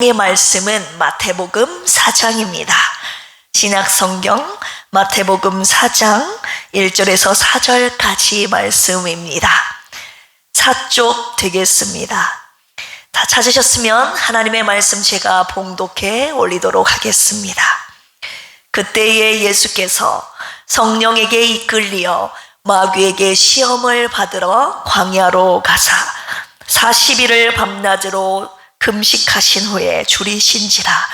이 말씀은 마태복음 4장입니다. 신약성경 마태복음 4장 1절에서 4절까지 말씀입니다. 4쪽 되겠습니다. 다 찾으셨으면 하나님의 말씀 제가 봉독해 올리도록 하겠습니다. 그때에 예수께서 성령에게 이끌리어 마귀에게 시험을 받으러 광야로 가사 40일을 밤낮으로 금식하신 후에 줄이신지라.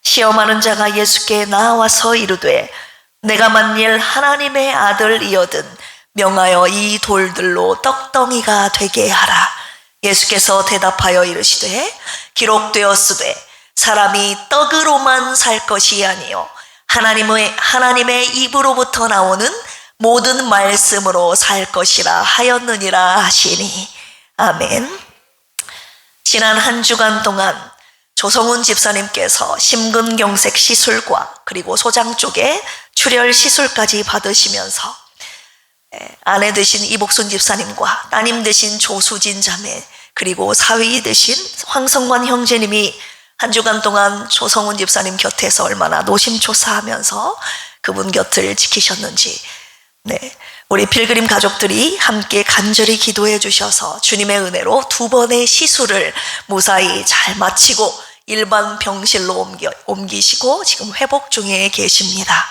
시험하는 자가 예수께 나와서 이르되 내가 만일 하나님의 아들이거든 명하여 이 돌들로 떡덩이가 되게 하라. 예수께서 대답하여 이르시되 기록되었으되 사람이 떡으로만 살 것이 아니요 하나님의 입으로부터 나오는 모든 말씀으로 살 것이라 하였느니라 하시니. 아멘. 지난 한 주간 동안 조성훈 집사님께서 심근경색 시술과 그리고 소장 쪽에 출혈 시술까지 받으시면서 아내 되신 이복순 집사님과 따님 되신 조수진 자매 그리고 사위 되신 황성관 형제님이 한 주간 동안 조성훈 집사님 곁에서 얼마나 노심초사하면서 그분 곁을 지키셨는지, 우리 필그림 가족들이 함께 간절히 기도해 주셔서 주님의 은혜로 2번의 시술을 무사히 잘 마치고 일반 병실로 옮기시고 지금 회복 중에 계십니다.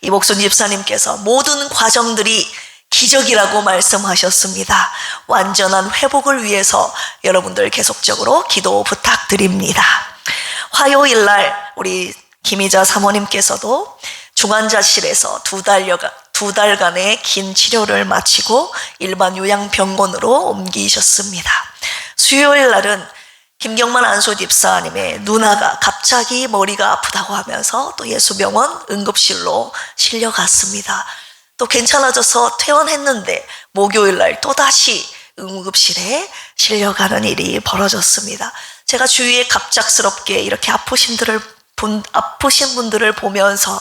이복순 집사님께서 모든 과정들이 기적이라고 말씀하셨습니다. 완전한 회복을 위해서 여러분들 계속적으로 기도 부탁드립니다. 화요일 날 우리 김희자 사모님께서도 중환자실에서 2달간의 긴 치료를 마치고 일반 요양병원으로 옮기셨습니다. 수요일 날은 김경만 안소 집사님의 누나가 갑자기 머리가 아프다고 하면서 또 예수병원 응급실로 실려갔습니다. 또 괜찮아져서 퇴원했는데 목요일 날 또다시 응급실에 실려가는 일이 벌어졌습니다. 제가 주위에 갑작스럽게 이렇게 아프신 분들을 보면서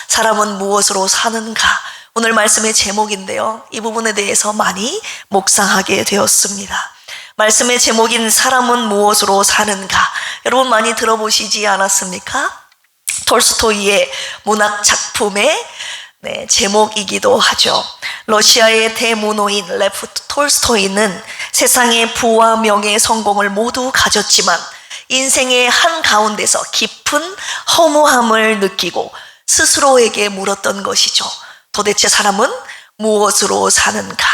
사람은 무엇으로 사는가? 오늘 말씀의 제목인데요. 이 부분에 대해서 많이 묵상하게 되었습니다. 말씀의 제목인 사람은 무엇으로 사는가? 여러분 많이 들어보시지 않았습니까? 톨스토이의 문학 작품의 제목이기도 하죠. 러시아의 대문호인 레프 톨스토이는 세상의 부와 명예, 성공을 모두 가졌지만 인생의 한가운데서 깊은 허무함을 느끼고 스스로에게 물었던 것이죠. 도대체 사람은 무엇으로 사는가?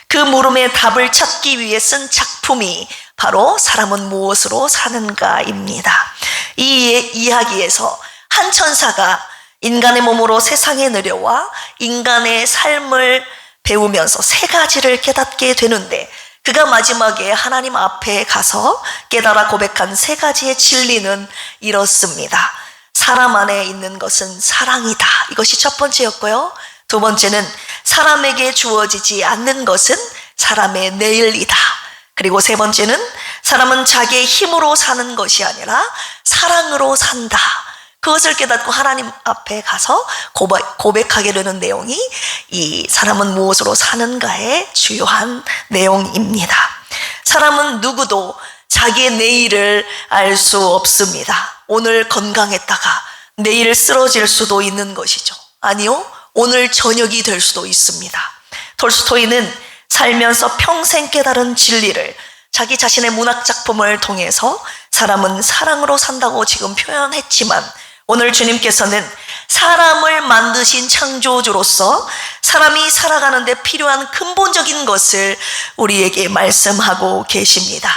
그 물음에 답을 찾기 위해 쓴 작품이 바로 사람은 무엇으로 사는가입니다. 이 이야기에서 한 천사가 인간의 몸으로 세상에 내려와 인간의 삶을 배우면서 3가지를 깨닫게 되는데, 그가 마지막에 하나님 앞에 가서 깨달아 고백한 3가지의 진리는 이렇습니다. 사람 안에 있는 것은 사랑이다. 이것이 첫 번째였고요. 2번째는 사람에게 주어지지 않는 것은 사람의 내일이다. 그리고 3번째는 사람은 자기의 힘으로 사는 것이 아니라 사랑으로 산다. 그것을 깨닫고 하나님 앞에 가서 고백하게 되는 내용이 이 사람은 무엇으로 사는가의 주요한 내용입니다. 사람은 누구도 자기의 내일을 알 수 없습니다. 오늘 건강했다가 내일 쓰러질 수도 있는 것이죠. 아니요, 오늘 저녁이 될 수도 있습니다. 톨스토이는 살면서 평생 깨달은 진리를 자기 자신의 문학 작품을 통해서 사람은 사랑으로 산다고 지금 표현했지만, 오늘 주님께서는 사람을 만드신 창조주로서 사람이 살아가는 데 필요한 근본적인 것을 우리에게 말씀하고 계십니다.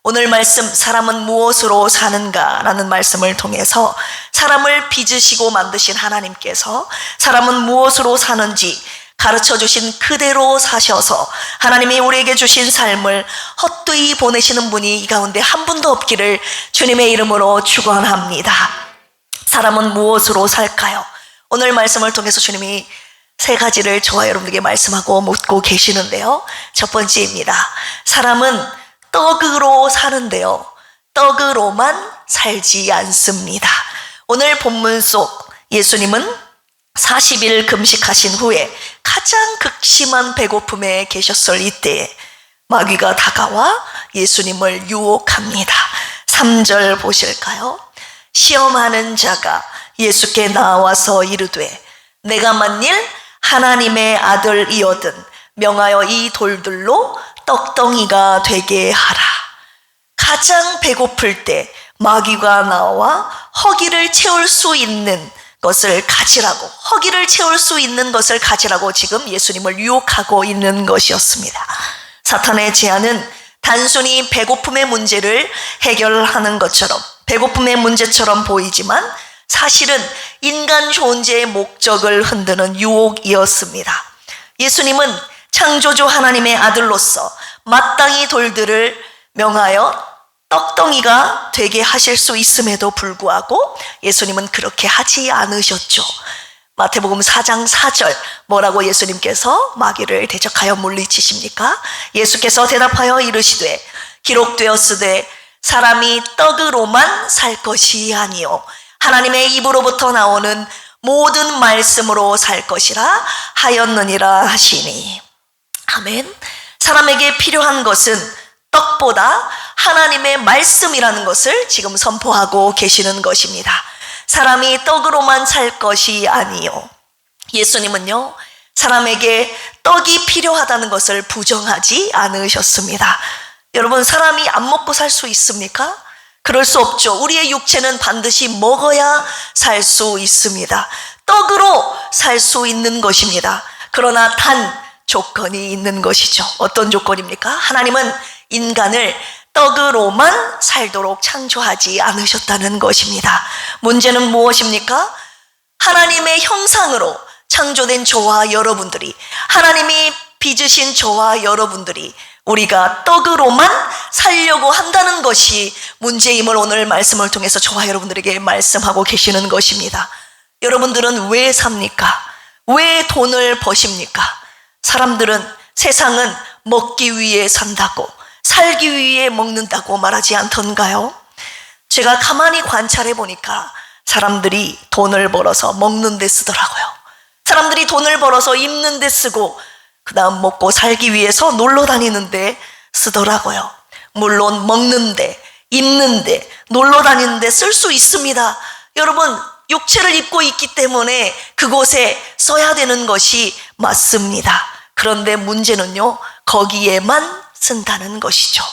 오늘 말씀 사람은 무엇으로 사는가 라는 말씀을 통해서 사람을 빚으시고 만드신 하나님께서 사람은 무엇으로 사는지 가르쳐 주신 그대로 사셔서 하나님이 우리에게 주신 삶을 헛되이 보내시는 분이 이 가운데 한 분도 없기를 주님의 이름으로 축원합니다. 사람은 무엇으로 살까요? 오늘 말씀을 통해서 주님이 3가지를 저와 여러분에게 말씀하고 묻고 계시는데요. 첫 번째입니다. 사람은 떡으로 사는데요, 떡으로만 살지 않습니다. 오늘 본문 속 예수님은 40일 금식하신 후에 가장 극심한 배고픔에 계셨을 이때에 마귀가 다가와 예수님을 유혹합니다. 3절 보실까요? 시험하는 자가 예수께 나와서 이르되 내가 만일 하나님의 아들이거든 명하여 이 돌들로 떡덩이가 되게 하라. 가장 배고플 때 마귀가 나와 허기를 채울 수 있는 것을 가지라고, 허기를 채울 수 있는 것을 가지라고 지금 예수님을 유혹하고 있는 것이었습니다. 사탄의 제안은 단순히 배고픔의 문제를 해결하는 것처럼, 배고픔의 문제처럼 보이지만 사실은 인간 존재의 목적을 흔드는 유혹이었습니다. 예수님은 창조주 하나님의 아들로서 마땅히 돌들을 명하여 떡덩이가 되게 하실 수 있음에도 불구하고 예수님은 그렇게 하지 않으셨죠. 마태복음 4장 4절 뭐라고 예수님께서 마귀를 대적하여 물리치십니까? 예수께서 대답하여 이르시되 기록되었으되 사람이 떡으로만 살 것이 아니요 하나님의 입으로부터 나오는 모든 말씀으로 살 것이라 하였느니라 하시니. 아멘. 사람에게 필요한 것은 떡보다 하나님의 말씀이라는 것을 지금 선포하고 계시는 것입니다. 사람이 떡으로만 살 것이 아니요. 예수님은요, 사람에게 떡이 필요하다는 것을 부정하지 않으셨습니다. 여러분, 사람이 안 먹고 살 수 있습니까? 그럴 수 없죠. 우리의 육체는 반드시 먹어야 살 수 있습니다. 떡으로 살 수 있는 것입니다. 그러나 단 조건이 있는 것이죠. 어떤 조건입니까? 하나님은 인간을 떡으로만 살도록 창조하지 않으셨다는 것입니다. 문제는 무엇입니까? 하나님의 형상으로 창조된 저와 여러분들이, 하나님이 빚으신 저와 여러분들이 우리가 떡으로만 살려고 한다는 것이 문제임을 오늘 말씀을 통해서 저와 여러분들에게 말씀하고 계시는 것입니다. 여러분들은 왜 삽니까? 왜 돈을 버십니까? 사람들은 세상은 먹기 위해 산다고, 살기 위해 먹는다고 말하지 않던가요? 제가 가만히 관찰해 보니까 사람들이 돈을 벌어서 먹는 데 쓰더라고요. 사람들이 돈을 벌어서 입는 데 쓰고 그 다음 먹고 살기 위해서 놀러 다니는 데 쓰더라고요. 물론 먹는 데, 입는 데, 놀러 다니는 데 쓸 수 있습니다. 여러분, 육체를 입고 있기 때문에 그곳에 써야 되는 것이 맞습니다. 그런데 문제는요, 거기에만 쓴다는 것이죠.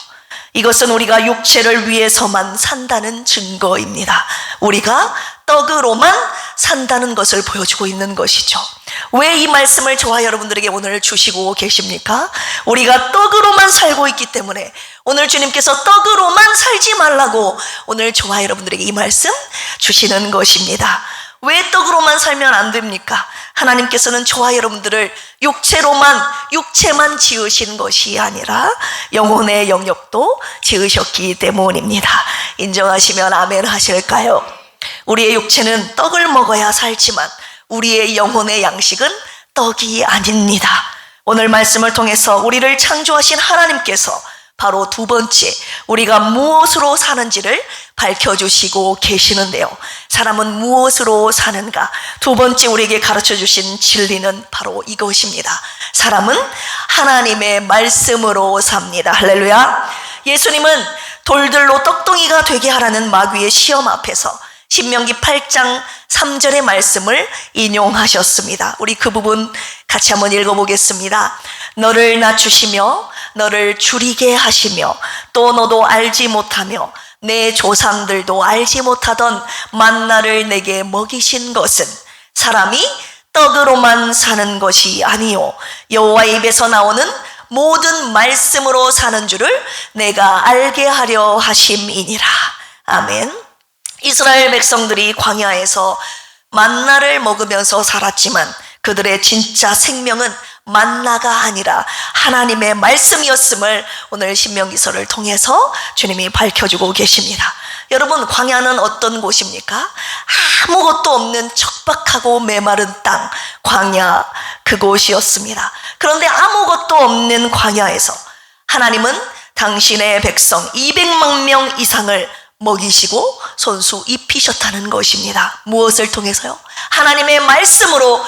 이것은 우리가 육체를 위해서만 산다는 증거입니다. 우리가 떡으로만 산다는 것을 보여주고 있는 것이죠. 왜 이 말씀을 저와 여러분들에게 오늘 주시고 계십니까? 우리가 떡으로만 살고 있기 때문에 오늘 주님께서 떡으로만 살지 말라고 오늘 저와 여러분들에게 이 말씀 주시는 것입니다. 왜 떡으로만 살면 안 됩니까? 하나님께서는 저와 여러분들을 육체만 지으신 것이 아니라 영혼의 영역도 지으셨기 때문입니다. 인정하시면 아멘 하실까요? 우리의 육체는 떡을 먹어야 살지만 우리의 영혼의 양식은 떡이 아닙니다. 오늘 말씀을 통해서 우리를 창조하신 하나님께서 바로 두 번째, 우리가 무엇으로 사는지를 밝혀주시고 계시는데요. 사람은 무엇으로 사는가? 두 번째 우리에게 가르쳐주신 진리는 바로 이것입니다. 사람은 하나님의 말씀으로 삽니다. 할렐루야. 예수님은 돌들로 떡덩이가 되게 하라는 마귀의 시험 앞에서 신명기 8장 3절의 말씀을 인용하셨습니다. 우리 그 부분 같이 한번 읽어보겠습니다. 너를 낮추시며 너를 줄이게 하시며 또 너도 알지 못하며 내 조상들도 알지 못하던 만나를 내게 먹이신 것은 사람이 떡으로만 사는 것이 아니요 여호와의 입에서 나오는 모든 말씀으로 사는 줄을 내가 알게 하려 하심이니라. 아멘. 이스라엘 백성들이 광야에서 만나를 먹으면서 살았지만 그들의 진짜 생명은 만나가 아니라 하나님의 말씀이었음을 오늘 신명기서를 통해서 주님이 밝혀주고 계십니다. 여러분, 광야는 어떤 곳입니까? 아무것도 없는 척박하고 메마른 땅, 광야 그곳이었습니다. 그런데 아무것도 없는 광야에서 하나님은 당신의 백성 200만 명 이상을 먹이시고 손수 입히셨다는 것입니다. 무엇을 통해서요? 하나님의 말씀으로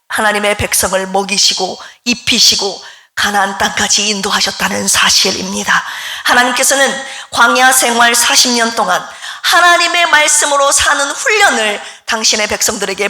하나님의 백성을 먹이시고 입히시고 가나안 땅까지 인도하셨다는 사실입니다. 하나님께서는 광야 생활 40년 동안 하나님의 말씀으로 사는 훈련을 당신의 백성들에게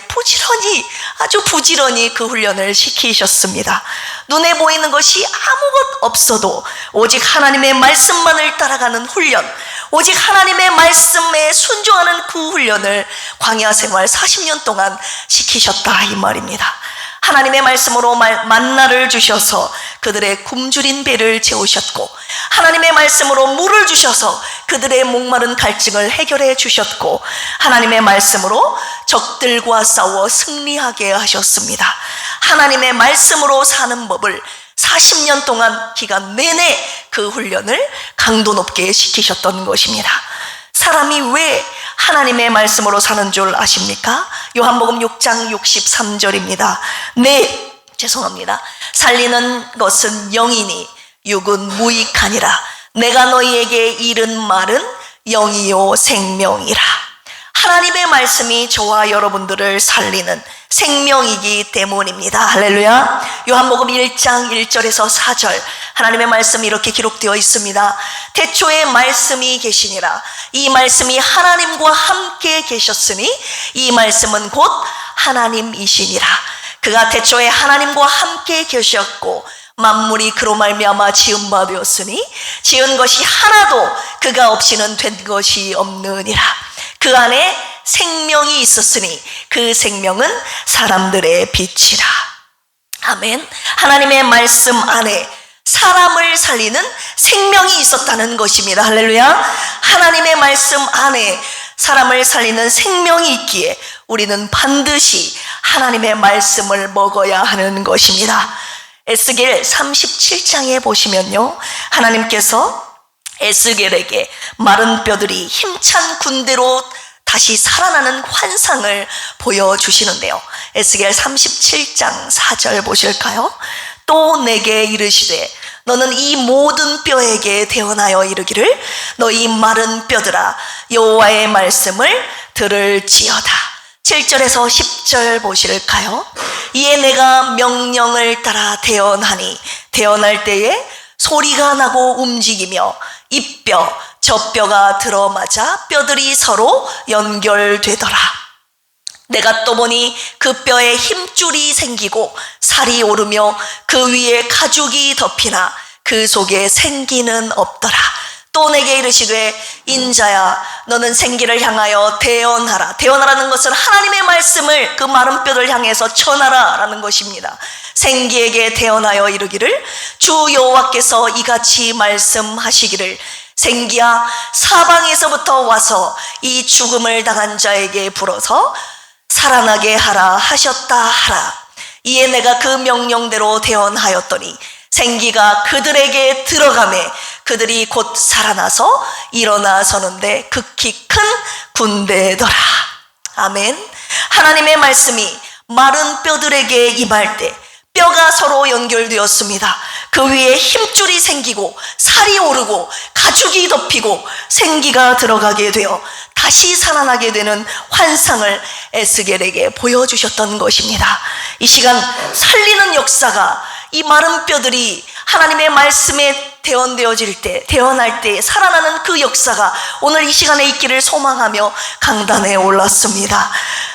아주 부지런히 그 훈련을 시키셨습니다. 눈에 보이는 것이 아무것 없어도 오직 하나님의 말씀만을 따라가는 훈련, 오직 하나님의 말씀에 순종하는 그 훈련을 광야 생활 40년 동안 시키셨다 이 말입니다. 하나님의 말씀으로 만나를 주셔서 그들의 굶주린 배를 채우셨고, 하나님의 말씀으로 물을 주셔서 그들의 목마른 갈증을 해결해 주셨고, 하나님의 말씀으로 적들과 싸워 승리하게 하셨습니다. 하나님의 말씀으로 사는 법을 40년 동안 기간 내내 그 훈련을 강도 높게 시키셨던 것입니다. 사람이 왜 하나님의 말씀으로 사는 줄 아십니까? 요한복음 6장 63절입니다. 살리는 것은 영이니 육은 무익하니라. 내가 너희에게 이른 말은 영이요 생명이라. 하나님의 말씀이 저와 여러분들을 살리는 생명이기 때문입니다. 할렐루야. 요한복음 1장 1절에서 4절 하나님의 말씀이 이렇게 기록되어 있습니다. 태초에 말씀이 계시니라. 이 말씀이 하나님과 함께 계셨으니 이 말씀은 곧 하나님이시니라. 그가 태초에 하나님과 함께 계셨고 만물이 그로 말미암아 지은 바 되었으니 지은 것이 하나도 그가 없이는 된 것이 없느니라. 그 안에 생명이 있었으니 그 생명은 사람들의 빛이라. 아멘. 하나님의 말씀 안에 사람을 살리는 생명이 있었다는 것입니다. 할렐루야. 하나님의 말씀 안에 사람을 살리는 생명이 있기에 우리는 반드시 하나님의 말씀을 먹어야 하는 것입니다. 에스겔 37장에 보시면요, 하나님께서 에스겔에게 마른 뼈들이 힘찬 군대로 다시 살아나는 환상을 보여주시는데요. 에스겔 37장 4절 보실까요? 또 내게 이르시되 너는 이 모든 뼈에게 대언하여 이르기를 너희 마른 뼈들아 여호와의 말씀을 들을지어다. 7절에서 10절 보실까요? 이에 내가 명령을 따라 대언하니 대언할 때에 소리가 나고 움직이며 이 뼈 저 뼈가 들어맞아 뼈들이 서로 연결되더라. 내가 또 보니 그 뼈에 힘줄이 생기고 살이 오르며 그 위에 가죽이 덮이나 그 속에 생기는 없더라. 또 내게 이르시되 인자야 너는 생기를 향하여 대언하라. 대언하라는 것은 하나님의 말씀을 그 마른 뼈를 향해서 전하라라는 것입니다. 생기에게 대언하여 이르기를 주 여호와께서 이같이 말씀하시기를 생기야 사방에서부터 와서 이 죽음을 당한 자에게 불어서 살아나게 하라 하셨다 하라. 이에 내가 그 명령대로 대언하였더니 생기가 그들에게 들어가매 그들이 곧 살아나서 일어나 서는데 극히 큰 군대더라. 아멘. 하나님의 말씀이 마른 뼈들에게 임할 때 뼈가 서로 연결되었습니다. 그 위에 힘줄이 생기고 살이 오르고 가죽이 덮이고 생기가 들어가게 되어 다시 살아나게 되는 환상을 에스겔에게 보여주셨던 것입니다. 이 시간 살리는 역사가 이 마른 뼈들이 하나님의 말씀에 대언할 때 살아나는 그 역사가 오늘 이 시간에 있기를 소망하며 강단에 올랐습니다.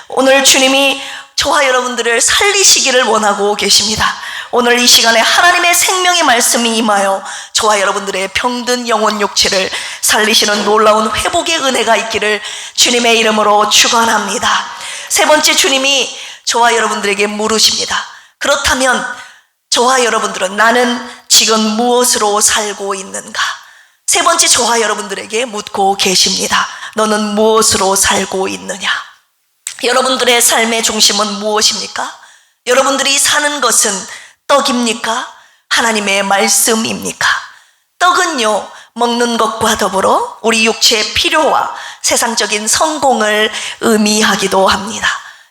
오늘 주님이 저와 여러분들을 살리시기를 원하고 계십니다. 오늘 이 시간에 하나님의 생명의 말씀이 임하여 저와 여러분들의 병든 영혼 육체를 살리시는 놀라운 회복의 은혜가 있기를 주님의 이름으로 축원합니다. 세 번째, 주님이 저와 여러분들에게 물으십니다. 그렇다면 저와 여러분들은 나는 지금 무엇으로 살고 있는가? 세 번째, 저와 여러분들에게 묻고 계십니다. 너는 무엇으로 살고 있느냐? 여러분들의 삶의 중심은 무엇입니까? 여러분들이 사는 것은 떡입니까? 하나님의 말씀입니까? 떡은요, 먹는 것과 더불어 우리 육체의 필요와 세상적인 성공을 의미하기도 합니다.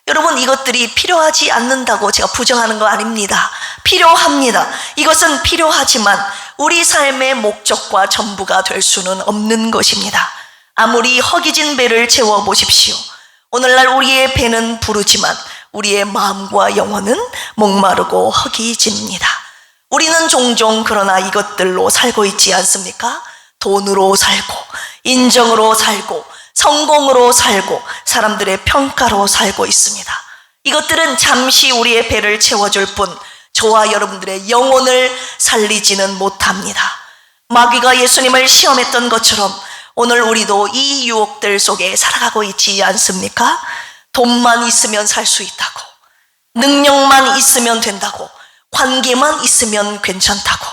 여러분, 이것들이 필요하지 않는다고 제가 부정하는 거 아닙니다. 필요합니다. 이것은 필요하지만 우리 삶의 목적과 전부가 될 수는 없는 것입니다. 아무리 허기진 배를 채워보십시오. 오늘날 우리의 배는 부르지만 우리의 마음과 영혼은 목마르고 허기집니다. 우리는 종종 그러나 이것들로 살고 있지 않습니까? 돈으로 살고, 인정으로 살고, 성공으로 살고, 사람들의 평가로 살고 있습니다. 이것들은 잠시 우리의 배를 채워줄 뿐 저와 여러분들의 영혼을 살리지는 못합니다. 마귀가 예수님을 시험했던 것처럼 오늘 우리도 이 유혹들 속에 살아가고 있지 않습니까? 돈만 있으면 살 수 있다고, 능력만 있으면 된다고, 관계만 있으면 괜찮다고.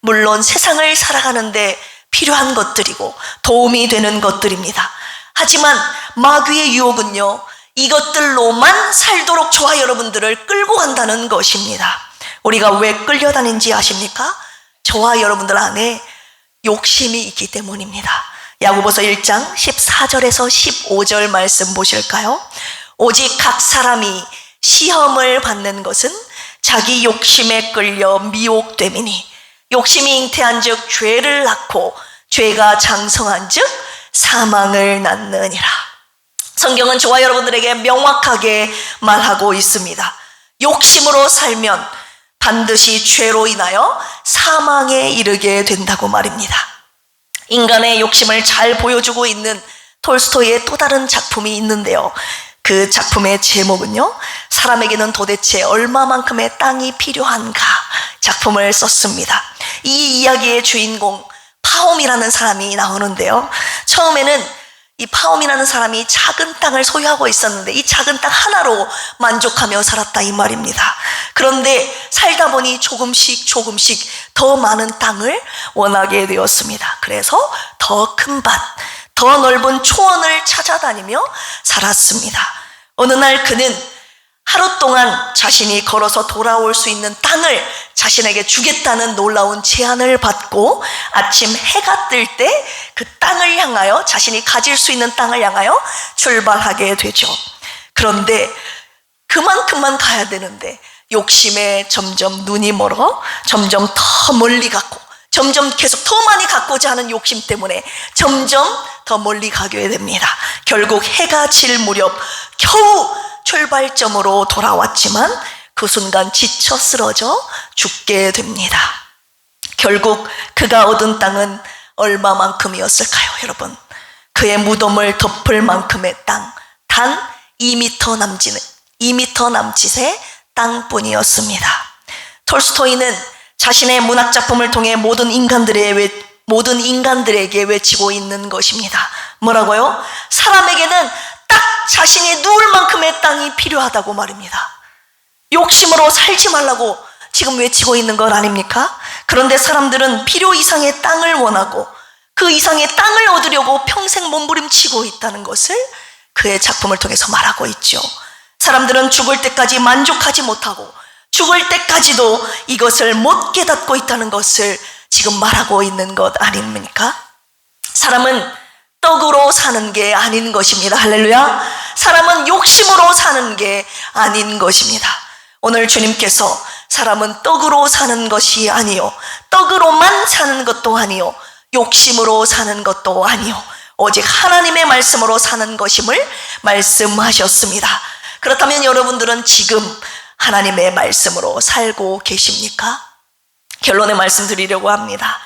물론 세상을 살아가는데 필요한 것들이고 도움이 되는 것들입니다. 하지만 마귀의 유혹은요, 이것들로만 살도록 저와 여러분들을 끌고 간다는 것입니다. 우리가 왜 끌려다니는지 아십니까? 저와 여러분들 안에 욕심이 있기 때문입니다. 야고보서 1장 14절에서 15절 말씀 보실까요? 오직 각 사람이 시험을 받는 것은 자기 욕심에 끌려 미혹됨이니 욕심이 잉태한 즉 죄를 낳고 죄가 장성한 즉 사망을 낳느니라. 성경은 저와 여러분들에게 명확하게 말하고 있습니다. 욕심으로 살면 반드시 죄로 인하여 사망에 이르게 된다고 말입니다. 인간의 욕심을 잘 보여주고 있는 톨스토이의 또 다른 작품이 있는데요. 그 작품의 제목은요, 사람에게는 도대체 얼마만큼의 땅이 필요한가 작품을 썼습니다. 이 이야기의 주인공 파옴이라는 사람이 나오는데요, 처음에는 이 파옴이라는 사람이 작은 땅을 소유하고 있었는데 이 작은 땅 하나로 만족하며 살았다 이 말입니다. 그런데 살다 보니 조금씩 더 많은 땅을 원하게 되었습니다. 그래서 더 큰 밭, 더 넓은 초원을 찾아다니며 살았습니다. 어느 날 그는 하루 동안 자신이 걸어서 돌아올 수 있는 땅을 자신에게 주겠다는 놀라운 제안을 받고 아침 해가 뜰 때 그 땅을 향하여, 자신이 가질 수 있는 땅을 향하여 출발하게 되죠. 그런데 그만큼만 가야 되는데 욕심에 점점 눈이 멀어 점점 더 멀리 갔고, 점점 계속 더 많이 갖고자 하는 욕심 때문에 점점 더 멀리 가게 됩니다. 결국 해가 질 무렵 겨우 출발점으로 돌아왔지만 그 순간 지쳐 쓰러져 죽게 됩니다. 결국 그가 얻은 땅은 얼마만큼이었을까요, 여러분? 그의 무덤을 덮을 만큼의 땅, 단 2m 남짓의 땅뿐이었습니다. 톨스토이는 자신의 문학작품을 통해 모든 인간들에게 외치고 있는 것입니다. 뭐라고요? 사람에게는 딱 자신이 누울 만큼의 땅이 필요하다고 말입니다. 욕심으로 살지 말라고 지금 외치고 있는 것 아닙니까? 그런데 사람들은 필요 이상의 땅을 원하고 그 이상의 땅을 얻으려고 평생 몸부림치고 있다는 것을 그의 작품을 통해서 말하고 있죠. 사람들은 죽을 때까지 만족하지 못하고 죽을 때까지도 이것을 못 깨닫고 있다는 것을 지금 말하고 있는 것 아닙니까? 사람은 떡으로 사는 게 아닌 것입니다. 할렐루야. 사람은 욕심으로 사는 게 아닌 것입니다. 오늘 주님께서 사람은 떡으로 사는 것이 아니요, 떡으로만 사는 것도 아니요, 욕심으로 사는 것도 아니요, 오직 하나님의 말씀으로 사는 것임을 말씀하셨습니다. 그렇다면 여러분들은 지금 하나님의 말씀으로 살고 계십니까? 결론의 말씀 드리려고 합니다.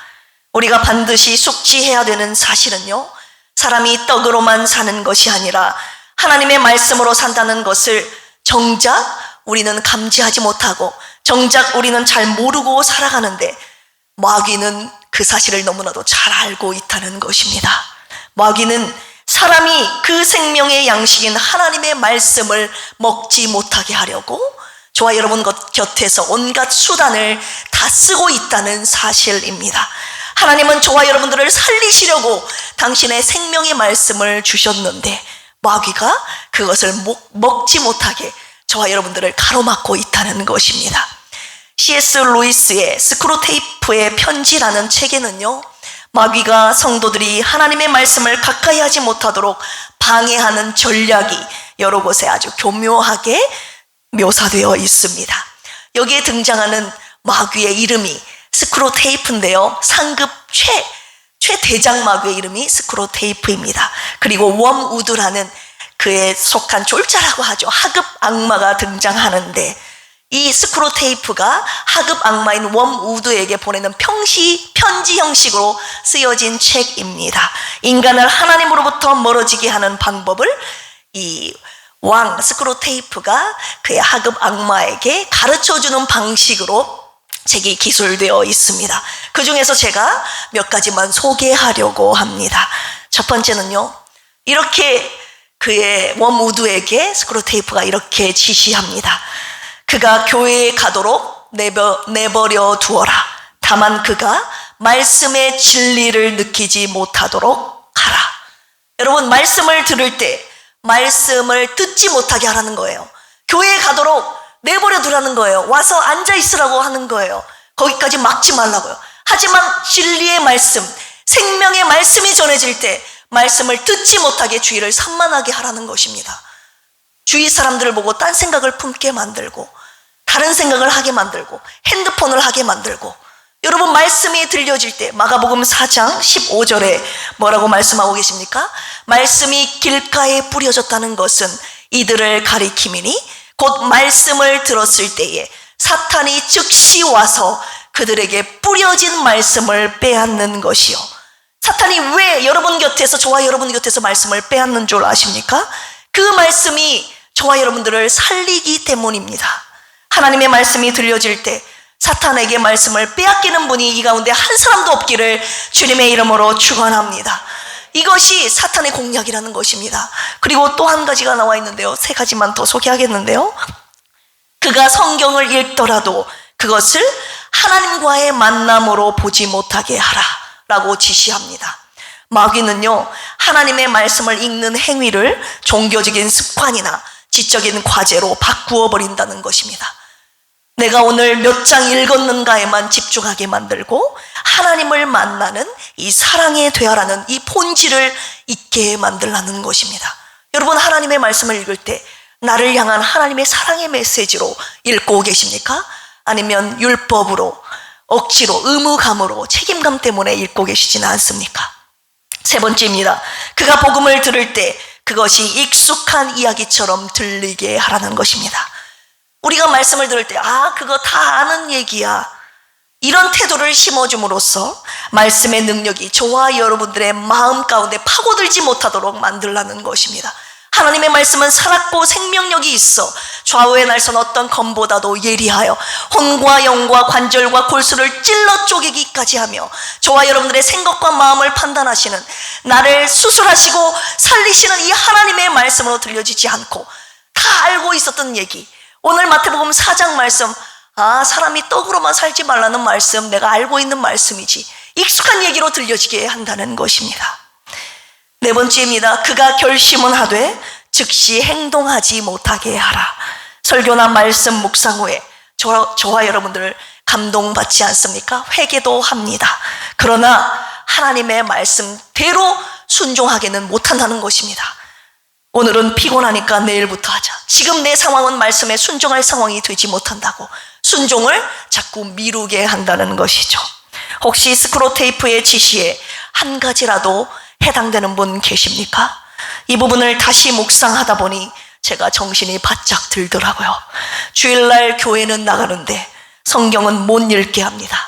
우리가 반드시 숙지해야 되는 사실은요, 사람이 떡으로만 사는 것이 아니라 하나님의 말씀으로 산다는 것을 정작 우리는 감지하지 못하고 정작 우리는 잘 모르고 살아가는데 마귀는 그 사실을 너무나도 잘 알고 있다는 것입니다. 마귀는 사람이 그 생명의 양식인 하나님의 말씀을 먹지 못하게 하려고 저와 여러분 곁에서 온갖 수단을 다 쓰고 있다는 사실입니다. 하나님은 저와 여러분들을 살리시려고 당신의 생명의 말씀을 주셨는데 마귀가 그것을 먹지 못하게 저와 여러분들을 가로막고 있다는 것입니다. C.S. 루이스의 스크루테이프의 편지라는 책에는요, 마귀가 성도들이 하나님의 말씀을 가까이 하지 못하도록 방해하는 전략이 여러 곳에 아주 교묘하게 묘사되어 있습니다. 여기에 등장하는 마귀의 이름이 스크루테이프인데요, 상급 최대장 마귀의 이름이 스크루테이프입니다. 그리고 웜우드라는 그에 속한 졸자라고 하죠, 하급 악마가 등장하는데 이 스크루테이프가 하급 악마인 웜우드에게 보내는 편지 형식으로 쓰여진 책입니다. 인간을 하나님으로부터 멀어지게 하는 방법을 이 왕 스크루테이프가 그의 하급 악마에게 가르쳐주는 방식으로 책이 기술되어 있습니다. 그 중에서 제가 몇 가지만 소개하려고 합니다. 첫 번째는요, 이렇게 그의 웜우드에게 스크루테이프가 이렇게 지시합니다. 그가 교회에 가도록 내버려 두어라. 다만 그가 말씀의 진리를 느끼지 못하도록 하라. 여러분, 말씀을 들을 때 말씀을 듣지 못하게 하라는 거예요. 교회에 가도록 내버려 두라는 거예요. 와서 앉아 있으라고 하는 거예요. 거기까지 막지 말라고요. 하지만 진리의 말씀, 생명의 말씀이 전해질 때 말씀을 듣지 못하게 주의를 산만하게 하라는 것입니다. 주위 사람들을 보고 딴 생각을 품게 만들고, 다른 생각을 하게 만들고, 핸드폰을 하게 만들고, 여러분, 말씀이 들려질 때 마가복음 4장 15절에 뭐라고 말씀하고 계십니까? 말씀이 길가에 뿌려졌다는 것은 이들을 가리킴이니 곧 말씀을 들었을 때에 사탄이 즉시 와서 그들에게 뿌려진 말씀을 빼앗는 것이요. 사탄이 왜 여러분 곁에서, 저와 여러분 곁에서 말씀을 빼앗는 줄 아십니까? 그 말씀이 저와 여러분들을 살리기 때문입니다. 하나님의 말씀이 들려질 때 사탄에게 말씀을 빼앗기는 분이 이 가운데 한 사람도 없기를 주님의 이름으로 축원합니다. 이것이 사탄의 공략이라는 것입니다. 그리고 또 한 가지가 나와 있는데요, 세 가지만 더 소개하겠는데요, 그가 성경을 읽더라도 그것을 하나님과의 만남으로 보지 못하게 하라 라고 지시합니다. 마귀는요, 하나님의 말씀을 읽는 행위를 종교적인 습관이나 지적인 과제로 바꾸어 버린다는 것입니다. 내가 오늘 몇 장 읽었는가에만 집중하게 만들고 하나님을 만나는 이 사랑의 되어라는 이 본질을 잊게 만들라는 것입니다. 여러분, 하나님의 말씀을 읽을 때 나를 향한 하나님의 사랑의 메시지로 읽고 계십니까? 아니면 율법으로, 억지로, 의무감으로, 책임감 때문에 읽고 계시지는 않습니까? 세 번째입니다. 그가 복음을 들을 때 그것이 익숙한 이야기처럼 들리게 하라는 것입니다. 우리가 말씀을 들을 때, 그거 다 아는 얘기야, 이런 태도를 심어줌으로써 말씀의 능력이 저와 여러분들의 마음 가운데 파고들지 못하도록 만들라는 것입니다. 하나님의 말씀은 살았고 생명력이 있어 좌우의 날선 어떤 검보다도 예리하여 혼과 영과 관절과 골수를 찔러 쪼개기까지 하며 저와 여러분들의 생각과 마음을 판단하시는, 나를 수술하시고 살리시는 이 하나님의 말씀으로 들려지지 않고 다 알고 있었던 얘기, 오늘 마태복음 4장 말씀, 사람이 떡으로만 살지 말라는 말씀, 내가 알고 있는 말씀이지, 익숙한 얘기로 들려지게 한다는 것입니다. 네 번째입니다. 그가 결심은 하되 즉시 행동하지 못하게 하라. 설교나 말씀 묵상 후에 저와 여러분들 감동받지 않습니까? 회개도 합니다. 그러나 하나님의 말씀대로 순종하게는 못한다는 것입니다. 오늘은 피곤하니까 내일부터 하자. 지금 내 상황은 말씀에 순종할 상황이 되지 못한다고 순종을 자꾸 미루게 한다는 것이죠. 혹시 스크루테이프의 지시에 한 가지라도 해당되는 분 계십니까? 이 부분을 다시 묵상하다 보니 제가 정신이 바짝 들더라고요. 주일날 교회는 나가는데 성경은 못 읽게 합니다.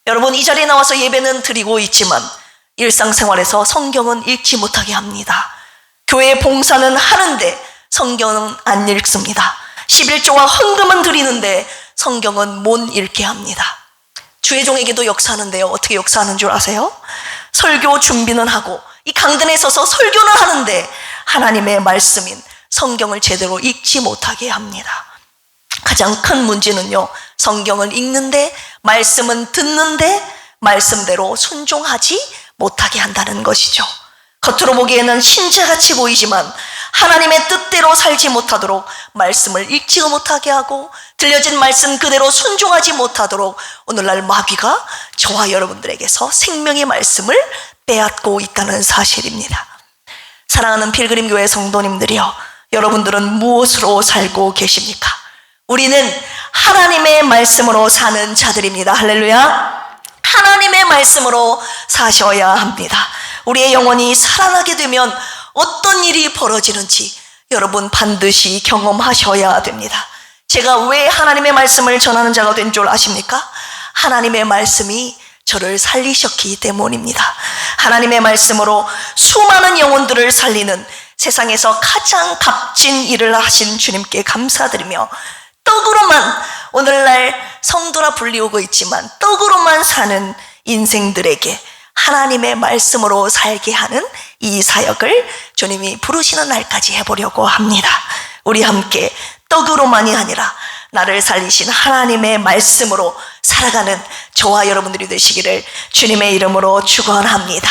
여러분, 이 자리에 나와서 예배는 드리고 있지만 일상생활에서 성경은 읽지 못하게 합니다. 교회 봉사는 하는데 성경은 안 읽습니다. 11조와 헌금은 드리는데 성경은 못 읽게 합니다. 주의 종에게도 역사하는데요, 어떻게 역사하는 줄 아세요? 설교 준비는 하고 이 강단에 서서 설교는 하는데 하나님의 말씀인 성경을 제대로 읽지 못하게 합니다. 가장 큰 문제는요, 성경을 읽는데, 말씀은 듣는데 말씀대로 순종하지 못하게 한다는 것이죠. 겉으로 보기에는 신자같이 보이지만 하나님의 뜻대로 살지 못하도록 말씀을 읽지 못하게 하고 들려진 말씀 그대로 순종하지 못하도록 오늘날 마귀가 저와 여러분들에게서 생명의 말씀을 빼앗고 있다는 사실입니다. 사랑하는 필그림교회 성도님들이여, 여러분들은 무엇으로 살고 계십니까? 우리는 하나님의 말씀으로 사는 자들입니다. 할렐루야. 하나님의 말씀으로 사셔야 합니다. 우리의 영혼이 살아나게 되면 어떤 일이 벌어지는지 여러분 반드시 경험하셔야 됩니다. 제가 왜 하나님의 말씀을 전하는 자가 된 줄 아십니까? 하나님의 말씀이 저를 살리셨기 때문입니다. 하나님의 말씀으로 수많은 영혼들을 살리는 세상에서 가장 값진 일을 하신 주님께 감사드리며, 떡으로만 오늘날 성도라 불리우고 있지만 떡으로만 사는 인생들에게 하나님의 말씀으로 살게 하는 이 사역을 주님이 부르시는 날까지 해보려고 합니다. 우리 함께 떡으로만이 아니라 나를 살리신 하나님의 말씀으로 살아가는 저와 여러분들이 되시기를 주님의 이름으로 축원합니다.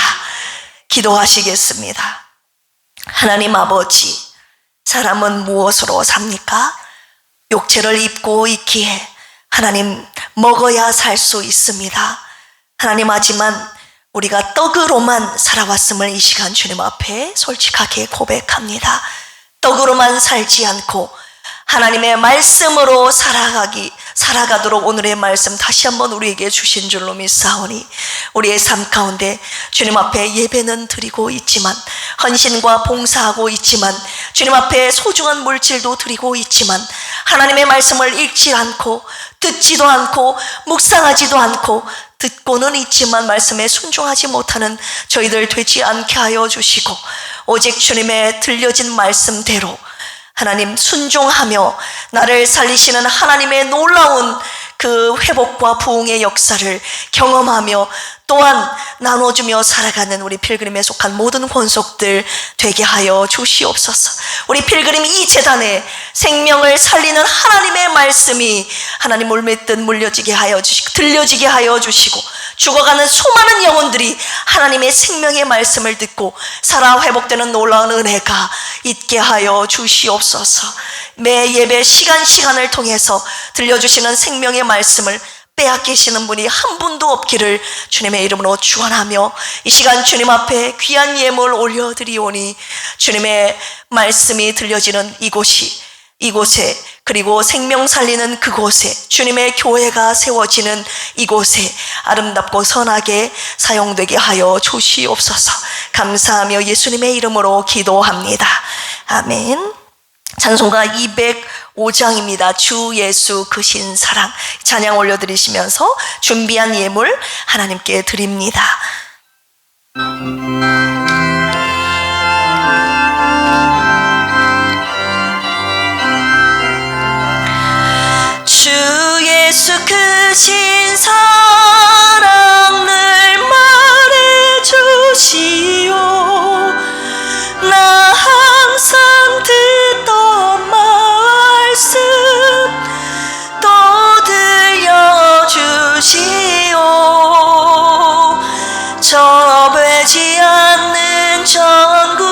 기도하시겠습니다. 하나님 아버지, 사람은 무엇으로 삽니까? 육체를 입고 있기에 하나님 먹어야 살 수 있습니다. 하나님, 하지만 우리가 떡으로만 살아왔음을 이 시간 주님 앞에 솔직하게 고백합니다. 떡으로만 살지 않고 하나님의 말씀으로 살아가도록 오늘의 말씀 다시 한번 우리에게 주신 줄로 믿사오니, 우리의 삶 가운데 주님 앞에 예배는 드리고 있지만, 헌신과 봉사하고 있지만, 주님 앞에 소중한 물질도 드리고 있지만, 하나님의 말씀을 읽지 않고 듣지도 않고 묵상하지도 않고 듣고는 있지만 말씀에 순종하지 못하는 저희들 되지 않게 하여 주시고, 오직 주님의 들려진 말씀대로 하나님 순종하며 나를 살리시는 하나님의 놀라운 그 회복과 부흥의 역사를 경험하며 또한 나눠주며 살아가는 우리 필그림에 속한 모든 권속들 되게 하여 주시옵소서. 우리 필그림 이 재단에 생명을 살리는 하나님의 말씀이 하나님 물맷듯 물려지게 하여 주시고 들려지게 하여 주시고, 죽어가는 수많은 영혼들이 하나님의 생명의 말씀을 듣고 살아 회복되는 놀라운 은혜가 있게 하여 주시옵소서. 매 예배 시간을 통해서 들려주시는 생명의 말씀을 빼앗기시는 분이 한 분도 없기를 주님의 이름으로 축원하며, 이 시간 주님 앞에 귀한 예물 올려드리오니 주님의 말씀이 들려지는 이곳에 그리고 생명 살리는 그곳에, 주님의 교회가 세워지는 이곳에 아름답고 선하게 사용되게 하여 주시옵소서. 감사하며 예수님의 이름으로 기도합니다. 아멘. 찬송가 205장입니다. 주 예수 크신 사랑. 찬양 올려드리시면서 준비한 예물 하나님께 드립니다. 주 예수 크신 사랑 늘 말해주시오. 나 항상 듣던 말씀 또 들려주시오. 접지 않는 전국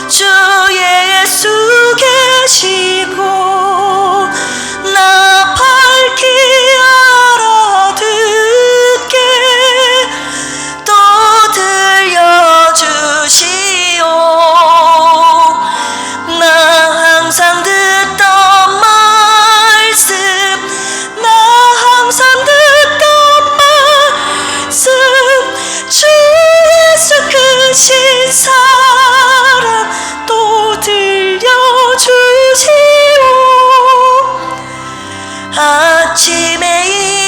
주 예수 계시고 나 밝히 알아듣게 또 들려주시오. 나 항상 듣던 말씀, 나 항상 듣던 말씀, 주 예수 크신 사랑 또 들려주시오. 아침에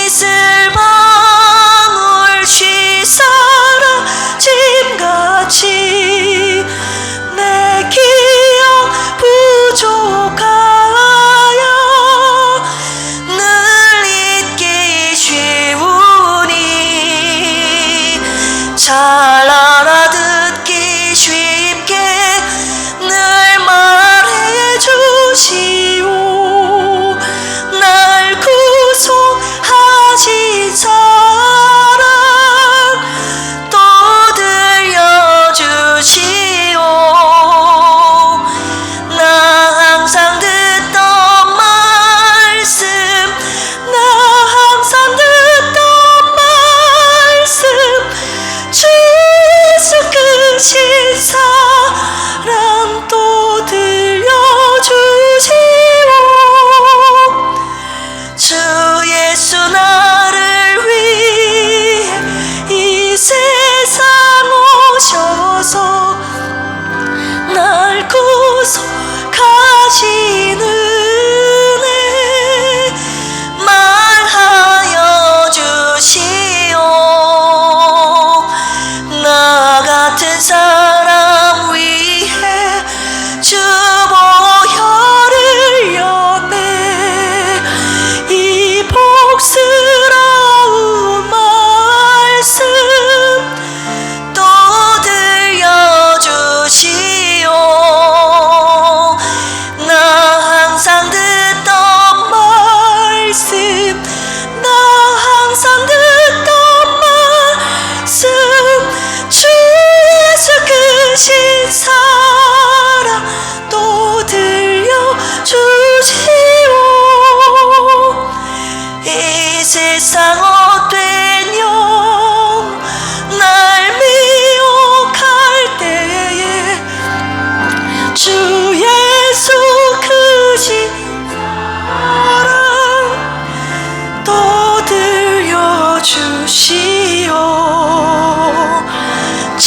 이슬방울 쥐사라짐같이 내 기억 부족하여 늘 잊기 쉬우니 잘 알아듣기 쉽게 늘 말해주시오. 날 구속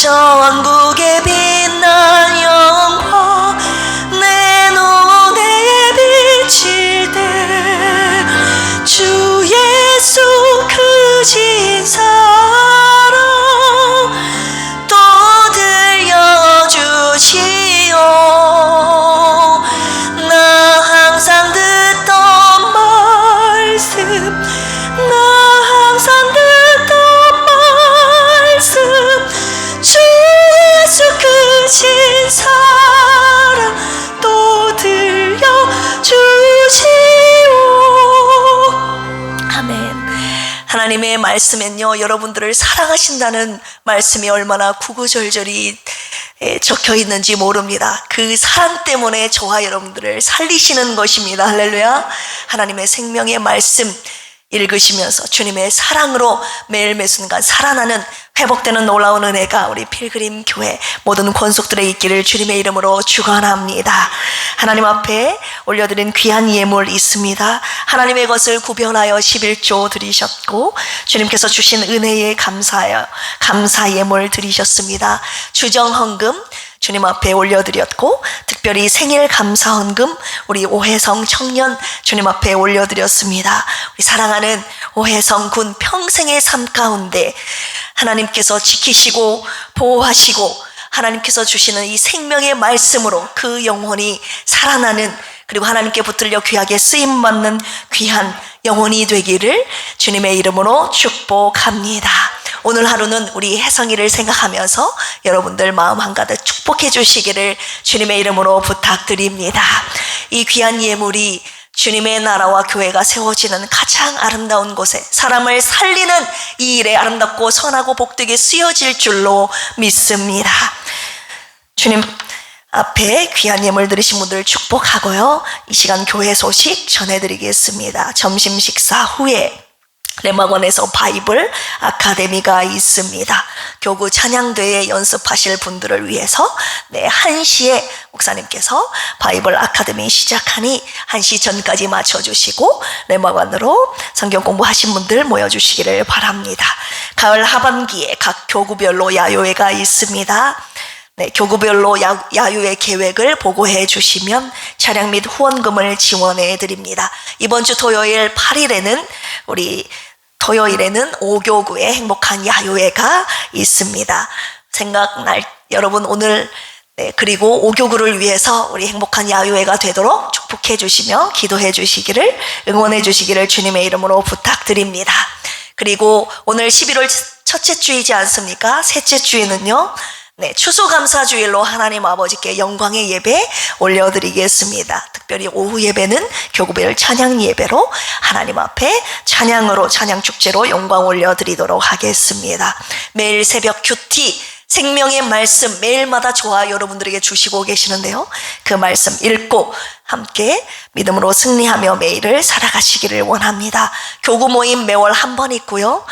천국에 빛난 영화 내 눈에 비칠 때 주 예수 그 진 사랑 또 들려주시오. 나 항상 듣던 말씀 나 항상 듣던 말씀 주 예수 그 진 사랑 또 들려주시오. 아멘. 하나님의 말씀엔요, 여러분들을 사랑하신다는 말씀이 얼마나 구구절절히 적혀 있는지 모릅니다. 그 사랑 때문에 저와 여러분들을 살리시는 것입니다. 할렐루야. 하나님의 생명의 말씀 읽으시면서 주님의 사랑으로 매일 매순간 살아나는 회복되는 놀라운 은혜가 우리 필그림 교회 모든 권속들의 있기를 주님의 이름으로 축원합니다. 하나님 앞에 올려드린 귀한 예물 있습니다. 하나님의 것을 구별하여 11조 드리셨고 주님께서 주신 은혜에 감사하여 감사 예물 드리셨습니다. 주정헌금 주님 앞에 올려드렸고 특별히 생일 감사헌금 우리 오혜성 청년 주님 앞에 올려드렸습니다. 우리 사랑하는 오혜성 군 평생의 삶 가운데 하나님께서 지키시고 보호하시고 하나님께서 주시는 이 생명의 말씀으로 그 영혼이 살아나는 그리고 하나님께 붙들려 귀하게 쓰임받는 귀한 영혼이 되기를 주님의 이름으로 축복합니다. 오늘 하루는 우리 혜성이를 생각하면서 여러분들 마음 한가득 축복해 주시기를 주님의 이름으로 부탁드립니다. 이 귀한 예물이 주님의 나라와 교회가 세워지는 가장 아름다운 곳에 사람을 살리는 이 일에 아름답고 선하고 복되게 쓰여질 줄로 믿습니다. 주님 앞에 귀한 예물 드리신 분들 축복하고요. 이 시간 교회 소식 전해드리겠습니다. 점심 식사 후에 레마관에서 바이블 아카데미가 있습니다. 교구 찬양대회 연습하실 분들을 위해서 1시에 목사님께서 바이블 아카데미 시작하니 1시 전까지 맞춰주시고 레마관으로 성경 공부하신 분들 모여주시기를 바랍니다. 가을 하반기에 각 교구별로 야유회가 있습니다. 교구별로 야유회 계획을 보고해 주시면 차량 및 후원금을 지원해 드립니다. 이번 주 토요일 8일에는 우리 토요일에는 5교구에 행복한 야유회가 있습니다. 생각날 여러분 오늘 그리고 5교구를 위해서 우리 행복한 야유회가 되도록 축복해 주시며 기도해 주시기를 응원해 주시기를 주님의 이름으로 부탁드립니다. 그리고 오늘 11월 첫째 주이지 않습니까? 셋째 주에는요 추수감사주일로 하나님 아버지께 영광의 예배 올려드리겠습니다. 특별히 오후 예배는 교구별 찬양 예배로 하나님 앞에 찬양으로 찬양축제로 영광 올려드리도록 하겠습니다. 매일 새벽 큐티 생명의 말씀 매일마다 저와 여러분들에게 주시고 계시는데요. 그 말씀 읽고 함께 믿음으로 승리하며 매일을 살아가시기를 원합니다. 교구 모임 매월 한 번 있고요.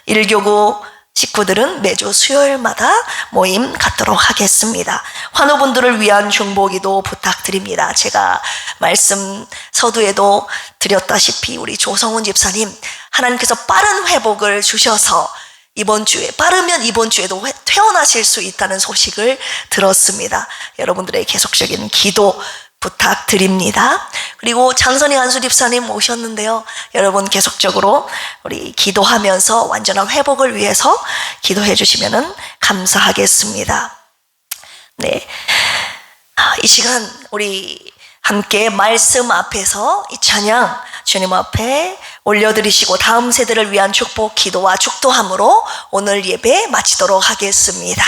1교구 식구들은 매주 수요일마다 모임 갖도록 하겠습니다. 환우분들을 위한 중보기도 부탁드립니다. 제가 말씀 서두에도 드렸다시피 우리 조성훈 집사님 하나님께서 빠른 회복을 주셔서 이번 주에 빠르면 이번 주에도 퇴원하실 수 있다는 소식을 들었습니다. 여러분들의 계속적인 기도 부탁드립니다. 그리고 장선희 안수 집사님 오셨는데요. 여러분 계속적으로 우리 기도하면서 완전한 회복을 위해서 기도해 주시면 감사하겠습니다. 이 시간 우리 함께 말씀 앞에서 이 찬양 주님 앞에 올려드리시고 다음 세대를 위한 축복 기도와 축도함으로 오늘 예배 마치도록 하겠습니다.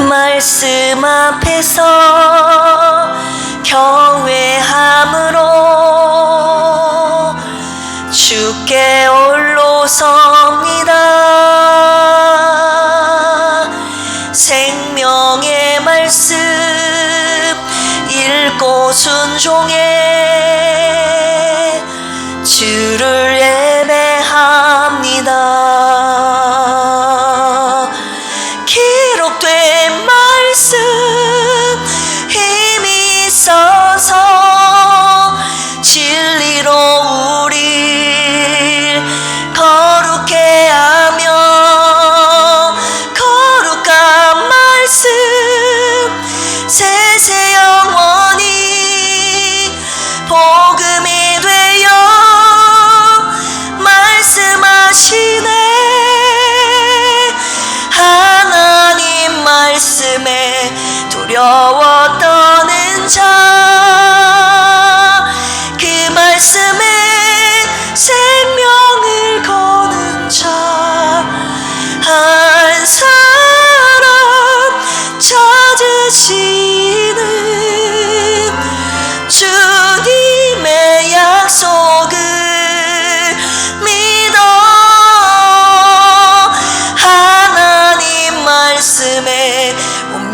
말씀 앞에서 경외함으로 주께 홀로 섭니다. 생명의 말씀 읽고 순종해 주를 예배합니다. 기록된 말씀 힘이 있어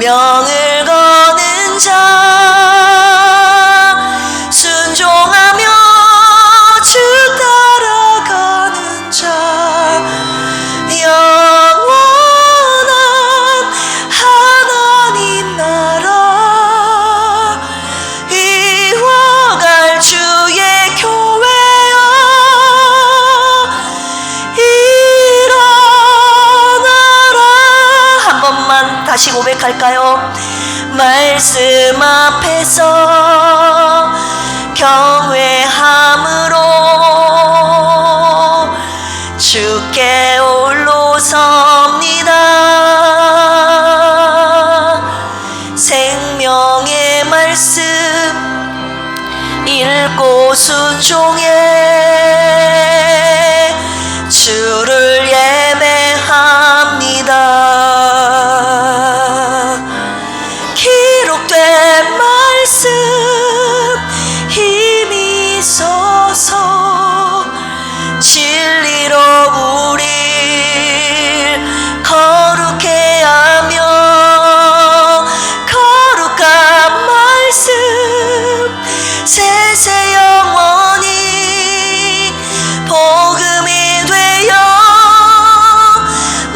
운명을 거는 자, 순종하며 주 따라가는 자, 영원한 하나님 나라 이뤄갈 주의 교회여 일어나라. 한 번만 다시 고백할까요? 말씀 앞에서 경외함으로 주께 홀로 섭니다. 생명의 말씀 읽고 순종해 주를 예배합니다. 기록된 말씀 힘이 있어서 진리로 우릴 거룩해 하며 거룩한 말씀 세세 영원히 복음이 되어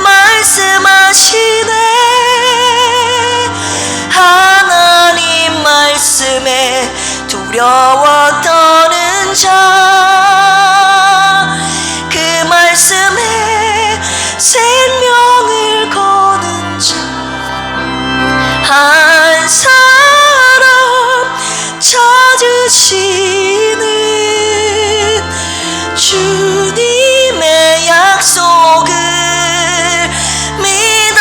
말씀하시네. 하나님 말씀에 두려워 떠는 자, 그 말씀에 생명을 거는 자, 한 사람 찾으시는 주님의 약속을 믿어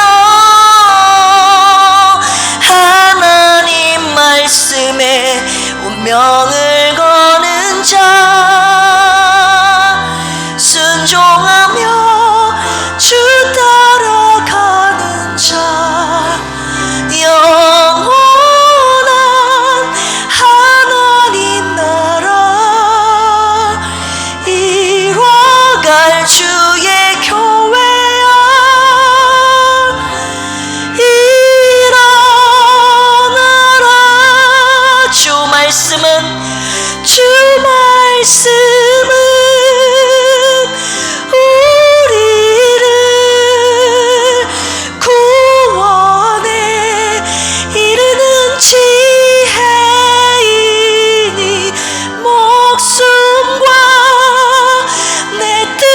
하나님 말씀에 운명을 거는 자, 순종하며 주 따라가는 자, 영원한 하나님 나라 이뤄갈 주의 교회야 일어나라. 주 말씀은 우리를 구원에 이르는 지혜이니 목숨과 내 뜻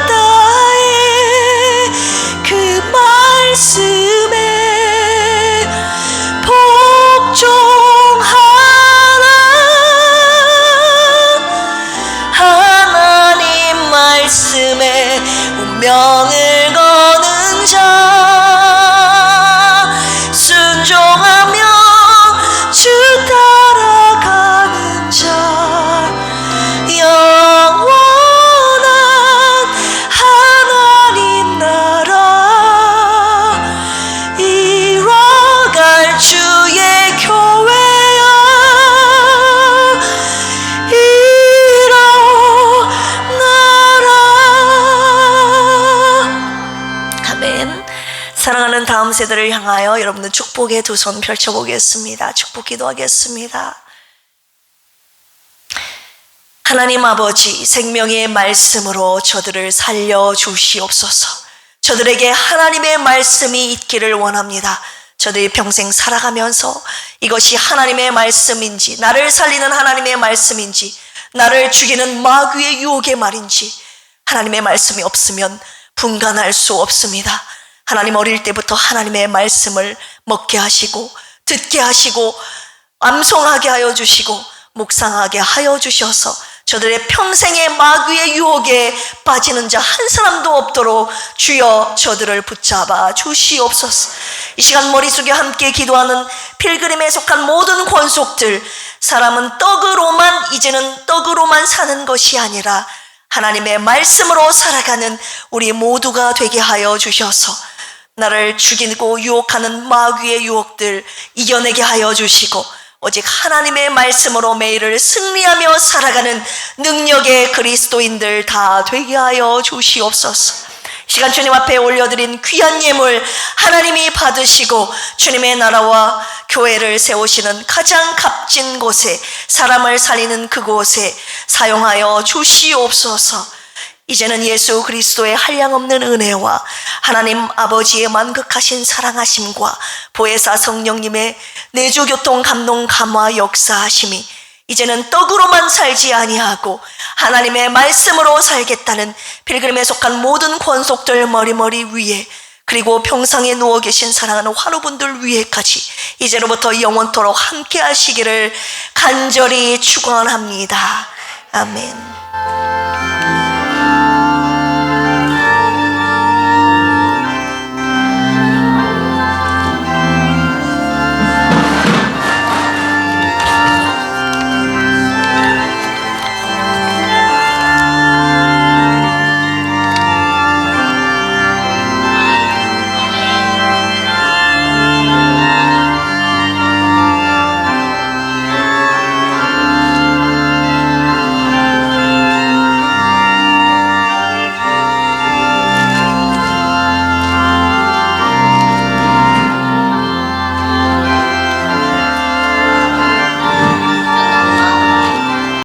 다해 그 말씀에 복종하라. 하나님 말씀에 운명을 거는 자, 순종하며 주 따라가는 자, 영원한 하나님 나라 이뤄갈 주의 교회야 일어나라. 아멘. 사랑하는 다음 세대를 향하여 여러분들 축복의 두 손 펼쳐보겠습니다. 축복 기도하겠습니다. 하나님 아버지, 생명의 말씀으로 저들을 살려주시옵소서. 저들에게 하나님의 말씀이 있기를 원합니다. 저들이 평생 살아가면서 이것이 하나님의 말씀인지, 나를 살리는 하나님의 말씀인지, 나를 죽이는 마귀의 유혹의 말인지, 하나님의 말씀이 없으면 분간할 수 없습니다. 하나님, 어릴 때부터 하나님의 말씀을 먹게 하시고 듣게 하시고 암송하게 하여 주시고 묵상하게 하여 주셔서 저들의 평생의 마귀의 유혹에 빠지는 자 한 사람도 없도록 주여 저들을 붙잡아 주시옵소서. 이 시간 머릿속에 함께 기도하는 필그림에 속한 모든 권속들, 사람은 떡으로만, 이제는 떡으로만 사는 것이 아니라 하나님의 말씀으로 살아가는 우리 모두가 되게 하여 주셔서 나를 죽이고 유혹하는 마귀의 유혹들 이겨내게 하여 주시고 오직 하나님의 말씀으로 매일을 승리하며 살아가는 능력의 그리스도인들 다 되게 하여 주시옵소서. 이 시간 주님 앞에 올려드린 귀한 예물 하나님이 받으시고 주님의 나라와 교회를 세우시는 가장 값진 곳에, 사람을 살리는 그곳에 사용하여 주시옵소서. 이제는 예수 그리스도의 한량없는 은혜와 하나님 아버지의 만극하신 사랑하심과 보혜사 성령님의 내주교통 감동 감화 역사하심이 이제는 떡으로만 살지 아니하고 하나님의 말씀으로 살겠다는 필그림에 속한 모든 권속들 머리머리 위에, 그리고 평상에 누워 계신 사랑하는 환우분들 위에까지 이제로부터 영원토록 함께 하시기를 간절히 축원합니다. 아멘.